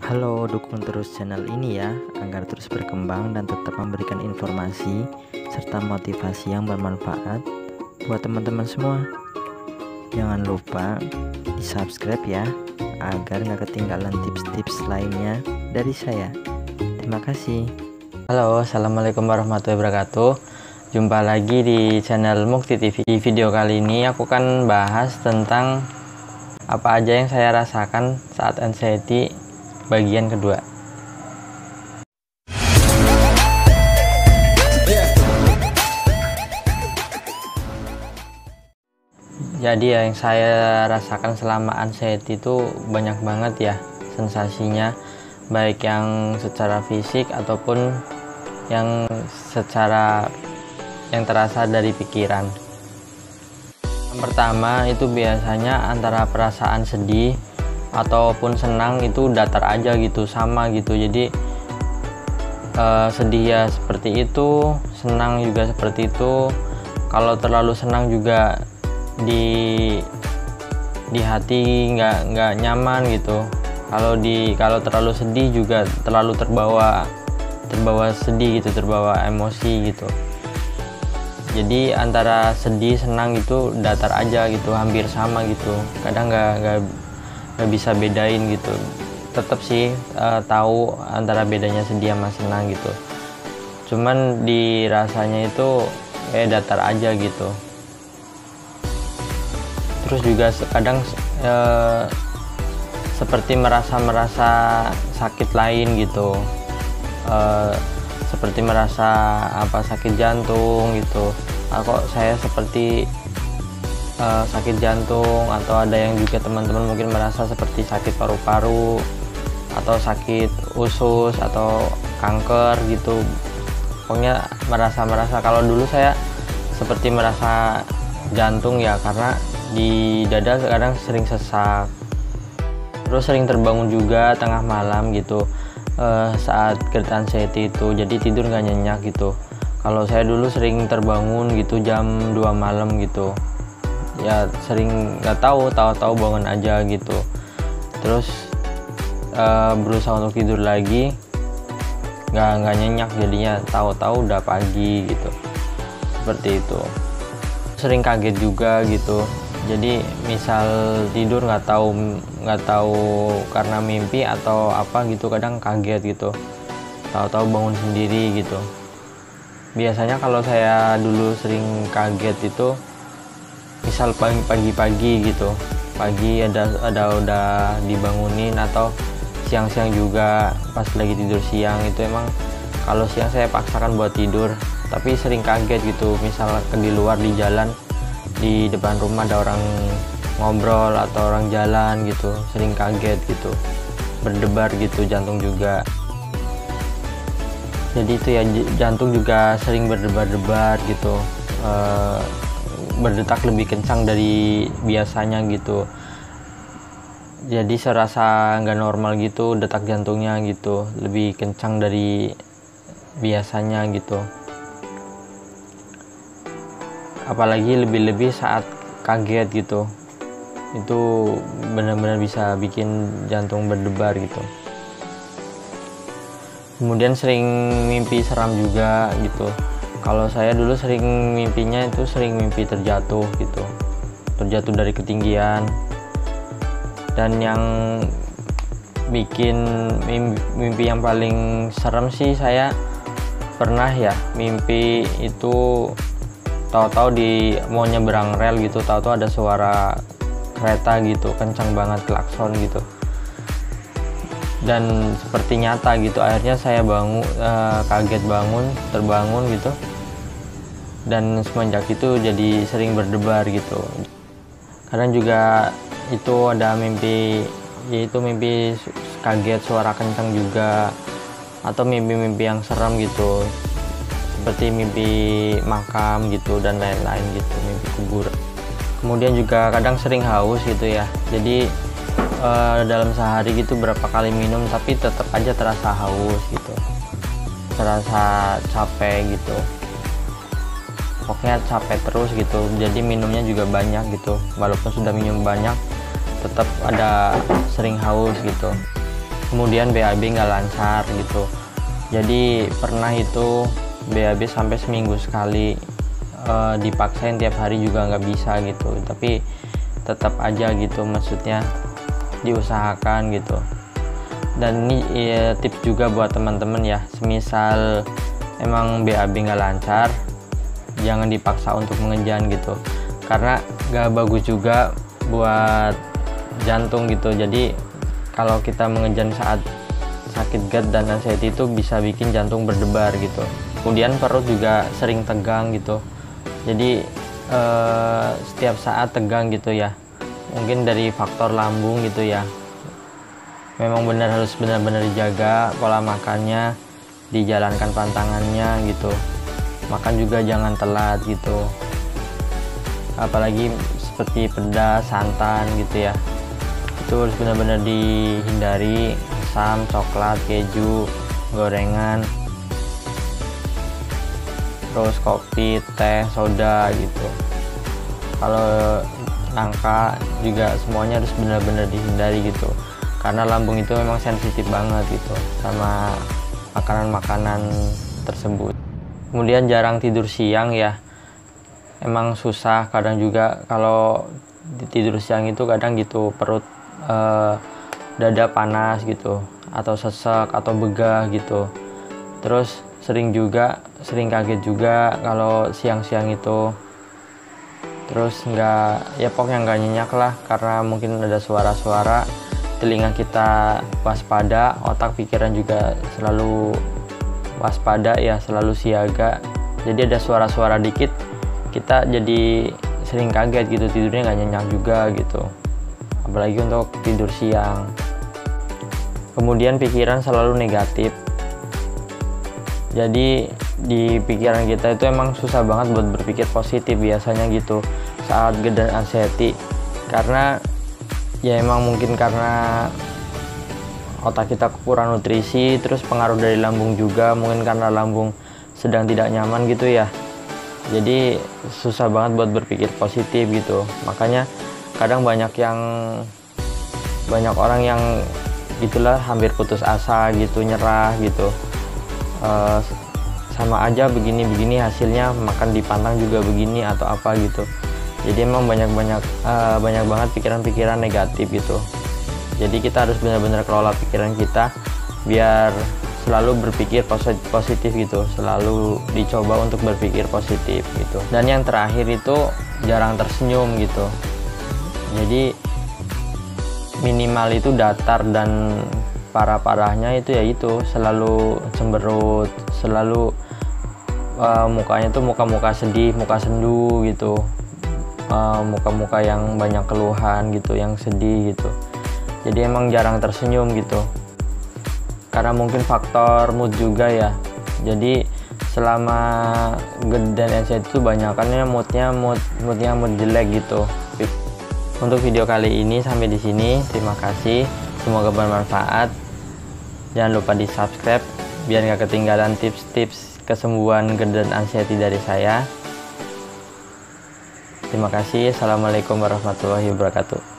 Halo, dukung terus channel ini ya, agar terus berkembang dan tetap memberikan informasi serta motivasi yang bermanfaat buat teman-teman semua. Jangan lupa di subscribe ya, agar nggak ketinggalan tips-tips lainnya dari saya. Terima kasih. Halo, assalamualaikum warahmatullahi wabarakatuh. Jumpa lagi di channel Mukti TV. Di video kali ini aku akan bahas tentang apa aja yang saya rasakan saat anxiety bagian kedua. Jadi yang saya rasakan selama anxiety itu banyak banget ya sensasinya, baik yang secara fisik ataupun yang secara yang terasa dari pikiran. Yang pertama itu biasanya antara perasaan sedih ataupun senang itu datar aja gitu, sama gitu. Jadi sedih ya seperti itu, senang juga seperti itu. Kalau terlalu senang juga di hati nggak nyaman gitu. Kalau terlalu sedih juga terlalu terbawa sedih gitu, terbawa emosi gitu. Jadi antara sedih senang itu datar aja gitu, hampir sama gitu. Kadang nggak bisa bedain gitu. Tetap sih tahu antara bedanya sedih sama senang gitu, cuman dirasanya itu datar aja gitu. Terus juga kadang seperti merasa sakit lain gitu, seperti merasa sakit jantung gitu. Kok saya seperti sakit jantung, atau ada yang juga teman-teman mungkin merasa seperti sakit paru-paru atau sakit usus atau kanker gitu. Pokoknya merasa kalau dulu saya seperti merasa jantung ya, karena di dada kadang sering sesak. Terus sering terbangun juga tengah malam gitu saat GERD anxiety itu, jadi tidur nggak nyenyak gitu. Kalau saya dulu sering terbangun gitu jam 2 malam gitu ya, sering nggak tahu bangun aja gitu. Terus berusaha untuk tidur lagi nggak nyenyak, jadinya tahu-tahu udah pagi gitu, seperti itu. Sering kaget juga gitu, jadi misal tidur nggak tahu karena mimpi atau apa gitu, kadang kaget gitu, tahu-tahu bangun sendiri gitu. Biasanya kalau saya dulu sering kaget itu misal pagi-pagi gitu, pagi ada udah dibangunin, atau siang-siang juga pas lagi tidur siang itu. Emang kalau siang saya paksakan buat tidur, tapi sering kaget gitu. Misal di luar di jalan, di depan rumah ada orang ngobrol atau orang jalan gitu, sering kaget gitu, berdebar gitu jantung juga. Jadi itu ya, jantung juga sering berdebar-debar gitu, berdetak lebih kencang dari biasanya gitu. Jadi serasa nggak normal gitu detak jantungnya gitu, lebih kencang dari biasanya gitu. Apalagi lebih saat kaget gitu, itu benar-benar bisa bikin jantung berdebar gitu. Kemudian sering mimpi seram juga gitu. Kalau saya dulu sering mimpinya itu sering mimpi terjatuh gitu, terjatuh dari ketinggian. Dan yang bikin mimpi yang paling serem sih, saya pernah ya mimpi itu tahu-tahu mau nyebrang rel gitu, tahu-tahu ada suara kereta gitu, kencang banget, klakson gitu. Dan seperti nyata gitu, akhirnya saya kaget terbangun gitu. Dan semenjak itu jadi sering berdebar gitu. Kadang juga itu ada mimpi, yaitu mimpi kaget, suara kencang juga, atau mimpi-mimpi yang serem gitu, seperti mimpi makam gitu dan lain-lain gitu, mimpi kubur. Kemudian juga kadang sering haus gitu ya, jadi dalam sehari gitu berapa kali minum, tapi tetap aja terasa haus gitu, terasa capek gitu. Pokoknya capek terus gitu, jadi minumnya juga banyak gitu. Walaupun sudah minum banyak, tetap ada sering haus gitu. kemudian BAB nggak lancar gitu. Jadi pernah itu BAB sampai seminggu sekali, dipaksain tiap hari juga nggak bisa gitu, tapi tetap aja gitu, maksudnya diusahakan gitu. Dan ini ya, tips juga buat teman-teman ya, semisal emang BAB nggak lancar, jangan dipaksa untuk mengejan gitu, karena nggak bagus juga buat jantung gitu. Jadi kalau kita mengejan saat sakit GERD dan anxiety itu bisa bikin jantung berdebar gitu. Kemudian perut juga sering tegang gitu. Jadi setiap saat tegang gitu ya. Mungkin dari faktor lambung gitu ya. Memang harus benar-benar dijaga pola makannya, dijalankan pantangannya gitu. Makan juga jangan telat gitu. Apalagi seperti pedas, santan gitu ya. Itu harus benar-benar dihindari. Asam, coklat, keju, gorengan, terus kopi, teh, soda gitu. Kalau nangka juga semuanya harus benar-benar dihindari gitu, karena lambung itu memang sensitif banget gitu sama makanan-makanan tersebut. Kemudian jarang tidur siang ya, emang susah. Kadang juga kalau tidur siang itu kadang gitu perut dada panas gitu, atau sesek atau begah gitu. Terus sering kaget juga kalau siang-siang itu. Terus pokoknya nggak nyenyak lah, karena mungkin ada suara-suara, telinga kita waspada, otak pikiran juga selalu waspada ya, selalu siaga. Jadi ada suara-suara dikit kita jadi sering kaget gitu, tidurnya nggak nyenyak juga gitu, apalagi untuk tidur siang. Kemudian pikiran selalu negatif. Jadi di pikiran kita itu emang susah banget buat berpikir positif biasanya gitu saat GERD dan anxiety. Karena ya emang mungkin karena otak kita kurang nutrisi, terus pengaruh dari lambung juga, mungkin karena lambung sedang tidak nyaman gitu ya. Jadi susah banget buat berpikir positif gitu. Makanya kadang banyak orang yang gitulah hampir putus asa gitu, nyerah gitu. Sama aja begini hasilnya, makan dipantang juga begini atau apa gitu. Jadi emang banyak banget pikiran-pikiran negatif gitu. Jadi kita harus benar-benar kelola pikiran kita biar selalu berpikir positif gitu, selalu dicoba untuk berpikir positif gitu. Dan yang terakhir itu jarang tersenyum gitu. Jadi minimal itu datar, dan parah-parahnya itu ya itu selalu cemberut, selalu mukanya tuh muka-muka sedih, muka sendu gitu, muka-muka yang banyak keluhan gitu, yang sedih gitu. Jadi emang jarang tersenyum gitu, karena mungkin faktor mood juga ya. Jadi selama GERD dan anxiety itu banyakannya moodnya jelek gitu. Untuk video kali ini sampai di sini. Terima kasih, semoga bermanfaat. Jangan lupa di subscribe biar nggak ketinggalan tips-tips kesembuhan GERD dan anxiety dari saya. Terima kasih. Assalamualaikum warahmatullahi wabarakatuh.